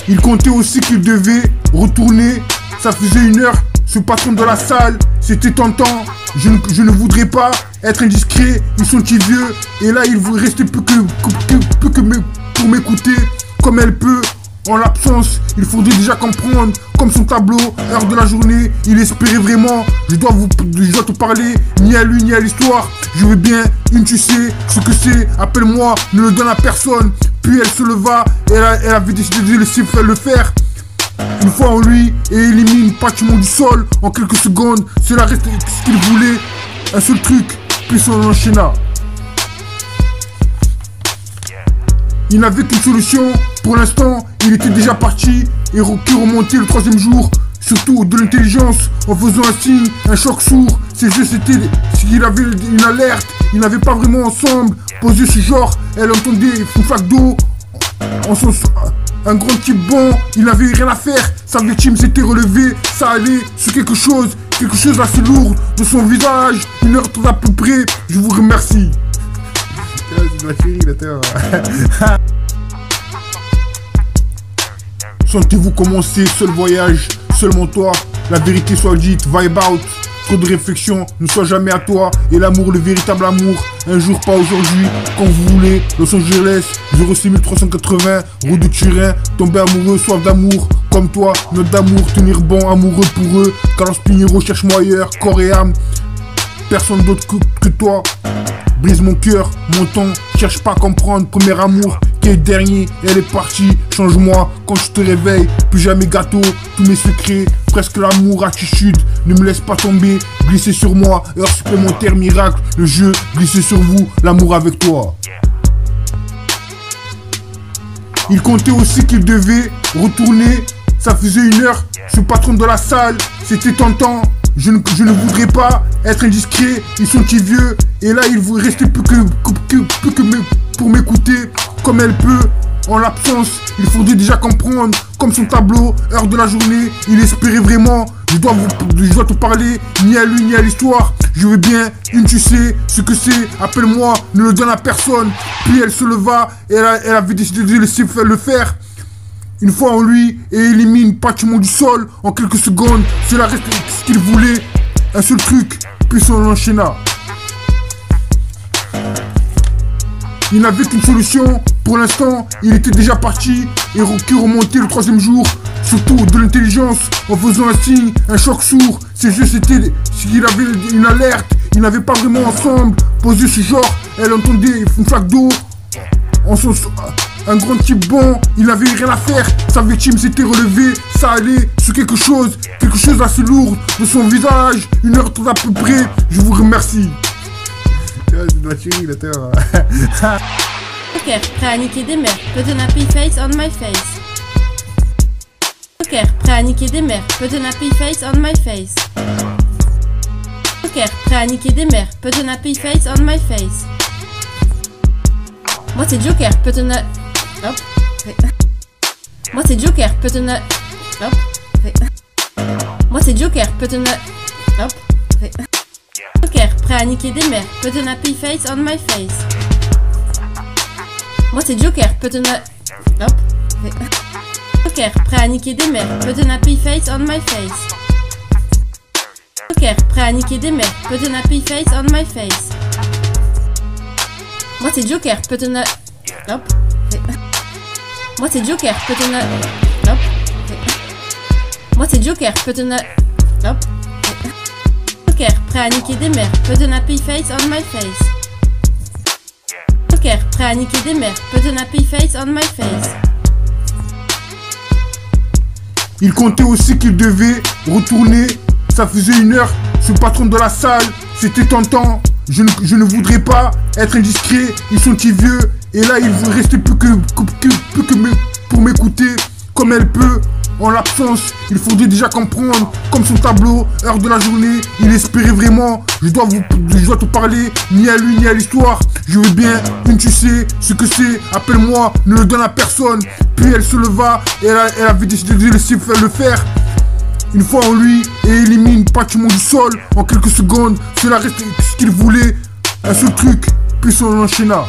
Il comptait aussi qu'il devait retourner. Ça faisait 1 heure, ce patron de la salle, c'était tentant. Je ne voudrais pas être indiscret, ils sont petits vieux. Et là, il ne restait plus que pour m'écouter. Comme elle peut, en l'absence, il faudrait déjà comprendre. Comme son tableau, heure de la journée, il espérait vraiment. Je dois te parler, ni à lui ni à l'histoire. Je veux bien, tu sais ce que c'est. Appelle-moi, ne le donne à personne. Puis elle se leva, elle avait décidé de laisser le faire. Une fois en lui et élimine pratiquement du sol en quelques secondes. Cela reste ce qu'il voulait. Un seul truc, puis on enchaîna. Il n'avait qu'une solution. Pour l'instant, il était déjà parti et remontait le 3e jour. Surtout de l'intelligence en faisant un signe, un choc sourd. Ses yeux c'était s'il avait une alerte. Ils n'avaient pas vraiment ensemble posé ce genre. Elle entendait une flaque d'eau. Un grand type bon, il n'avait rien à faire. Sa victime s'était relevée, ça allait sur quelque chose assez lourd de son visage. 1 heure à peu près, je vous remercie. Sentez-vous commencer, seul voyage, seulement toi. La vérité soit dite, vibe out. Trop de réflexion, ne sois jamais à toi. Et l'amour, le véritable amour, un jour pas aujourd'hui. Quand vous voulez, Los Angeles 06380, route de Turin. Tomber amoureux, soif d'amour. Comme toi, note d'amour, tenir bon, amoureux pour eux. Carlos Pinheiro, cherche-moi ailleurs, corps et âme. Personne d'autre que toi. Brise mon cœur, mon temps, cherche pas à comprendre. Premier amour, qui est dernier, elle est partie. Change-moi quand je te réveille, plus jamais gâteau. Tous mes secrets, presque l'amour, attitude. Ne me laisse pas tomber, glisser sur moi. Heure supplémentaire, miracle, le jeu, glisser sur vous, l'amour avec toi. Il comptait aussi qu'il devait retourner. Ça faisait 1 heure, ce patron de la salle, c'était tentant. Je ne voudrais pas être indiscret, ils sont petits vieux. Et là, il ne restait plus que pour m'écouter. Comme elle peut, en l'absence, il faudrait déjà comprendre. Comme son tableau, heure de la journée, il espérait vraiment. Je dois te parler, ni à lui ni à l'histoire. Je veux bien, tu sais ce que c'est. Appelle-moi, ne le donne à personne. Puis elle se leva, et elle avait décidé de laisser le faire. Une fois en lui et élimine pratiquement du sol en quelques secondes. Cela reste ce qu'il voulait. Un seul truc, puis on enchaîna. Il n'avait qu'une solution. Pour l'instant, il était déjà parti et remontait le 3e jour. Surtout de l'intelligence en faisant un signe, un choc sourd. Ses yeux c'était s'il avait une alerte. Ils n'avaient pas vraiment ensemble posé ce genre. Elle entendait une flaque d'eau. Un grand type bon, il n'avait rien à faire. Sa victime s'était relevée, ça allait sur quelque chose assez lourd de son visage. 1 heure à peu près, je vous remercie. Joker, prêt à niquer des mères, put an happy face on my face. Joker, prêt à niquer des mères, put an happy face on my face. Joker, prêt à niquer des mères, put an happy face on my face. Moi c'est Joker, put an hop. Moi c'est Joker, put an hop. Moi c'est Joker, put an hop. Joker, prêt à niquer des mères, put an happy face on my face. Moi c'est Joker, put an hop. Joker, prêt à niquer des mères, put an happy face on my face. Joker, prêt à niquer des mères, put an happy face on my face. Moi c'est Joker, put an hop. Moi c'est Joker, put an hop. Moi c'est Joker, put an hop. Joker, prêt à niquer des mères, put an happy face on my face. Joker, prêt à niquer des mères, put an happy face on my face. Il comptait aussi qu'il devait retourner. Ça faisait 1 heure, ce patron de la salle, c'était tentant. Je ne voudrais pas être indiscret, ils sont petits vieux. Et là, il ne restait plus que pour m'écouter. Comme elle peut, en l'absence, il faudrait déjà comprendre. Comme son tableau, heure de la journée, il espérait vraiment. Je dois te parler, ni à lui ni à l'histoire. Je veux bien, tu sais ce que c'est. Appelle-moi, ne le donne à personne. Puis elle se leva et elle avait décidé de laisser le faire. Une fois en lui et élimine pratiquement du sol en quelques secondes. Cela reste ce qu'il voulait. Un seul truc, puis on enchaîna.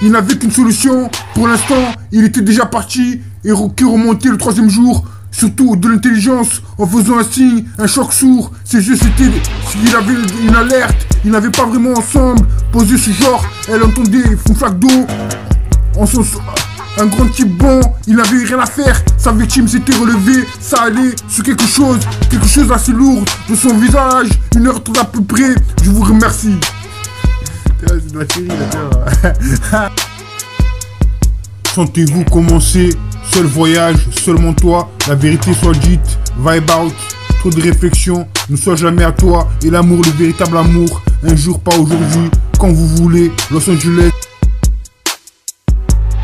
Il n'avait qu'une solution. Pour l'instant, il était déjà parti et qui remontait le 3e jour. Surtout de l'intelligence, en faisant un signe, un choc sourd. Ses yeux c'était... S'il avait une alerte, ils n'avaient pas vraiment ensemble posé ce genre. Elle entendait une flaque d'eau. Un grand type bon, il n'avait rien à faire. Sa victime s'était relevée, ça allait sur quelque chose assez lourd de son visage. 1h30 à peu près, je vous remercie. C'est de la série là. Sentez-vous commencer, seul voyage, seulement toi, la vérité soit dite, vibe out, trop de réflexion, ne sois jamais à toi, et l'amour, le véritable amour, un jour pas aujourd'hui, quand vous voulez, Los Angeles.